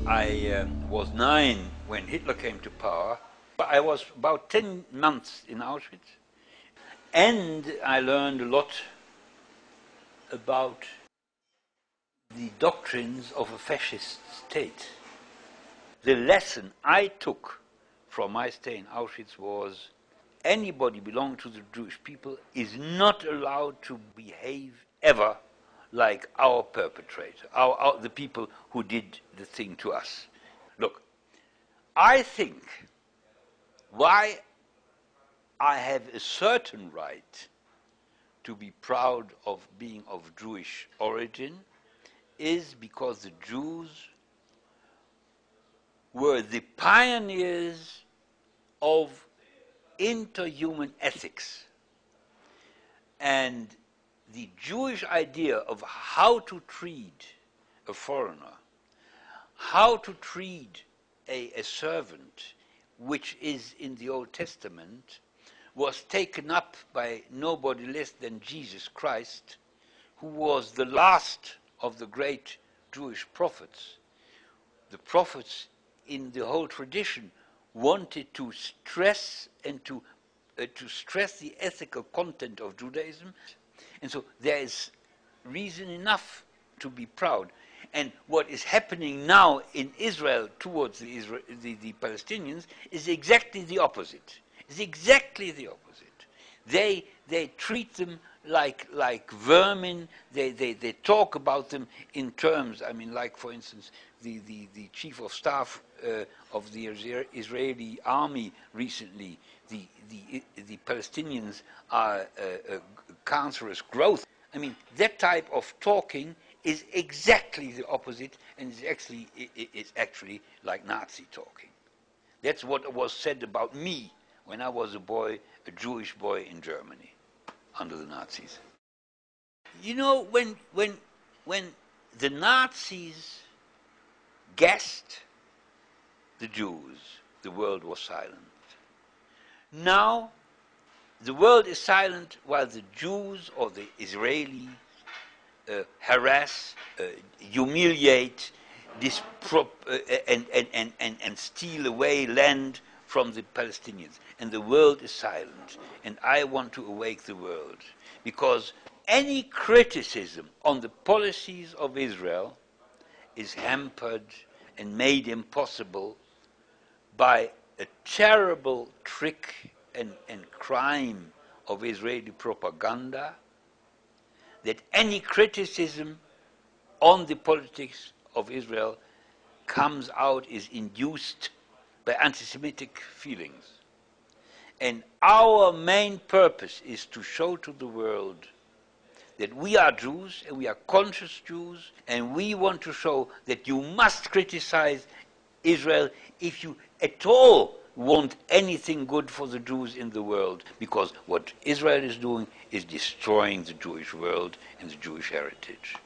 I was 9 when Hitler came to power. I was about 10 months in Auschwitz, and I learned a lot about the doctrines of a fascist state. The lesson I took from my stay in Auschwitz was anybody belonging to the Jewish people is not allowed to behave ever like our perpetrator, the people who did the thing to us. Look, I think why I have a certain right to be proud of being of Jewish origin is because the Jews were the pioneers of interhuman ethics. And the Jewish idea of how to treat a foreigner, how to treat a servant, which is in the Old Testament, was taken up by nobody less than Jesus Christ, who was the last of the great Jewish prophets. The prophets in the whole tradition wanted to stress and to stress the ethical content of Judaism. And so there is reason enough to be proud. And what is happening now in Israel towards the Palestinians is exactly the opposite. It's exactly the opposite. They treat them like vermin. They talk about them in terms, I mean, like, for instance, the chief of staff of the Israeli army recently, the Palestinians are a cancerous growth. I mean, that type of talking is exactly the opposite, and it's actually like Nazi talking. That's what was said about me when I was a boy, a Jewish boy in Germany, under the Nazis. You know, when the Nazis gassed the Jews, the world was silent. Now, the world is silent while the Jews or the Israelis harass, humiliate, and steal away land from the Palestinians. And the world is silent. And I want to awake the world. Because any criticism on the policies of Israel is hampered and made impossible by a terrible trick and crime of Israeli propaganda, that any criticism on the politics of Israel comes out, is induced by anti-Semitic feelings. And our main purpose is to show to the world that we are Jews, and we are conscious Jews, and we want to show that you must criticize Israel if you at all want anything good for the Jews in the world, because what Israel is doing is destroying the Jewish world and the Jewish heritage.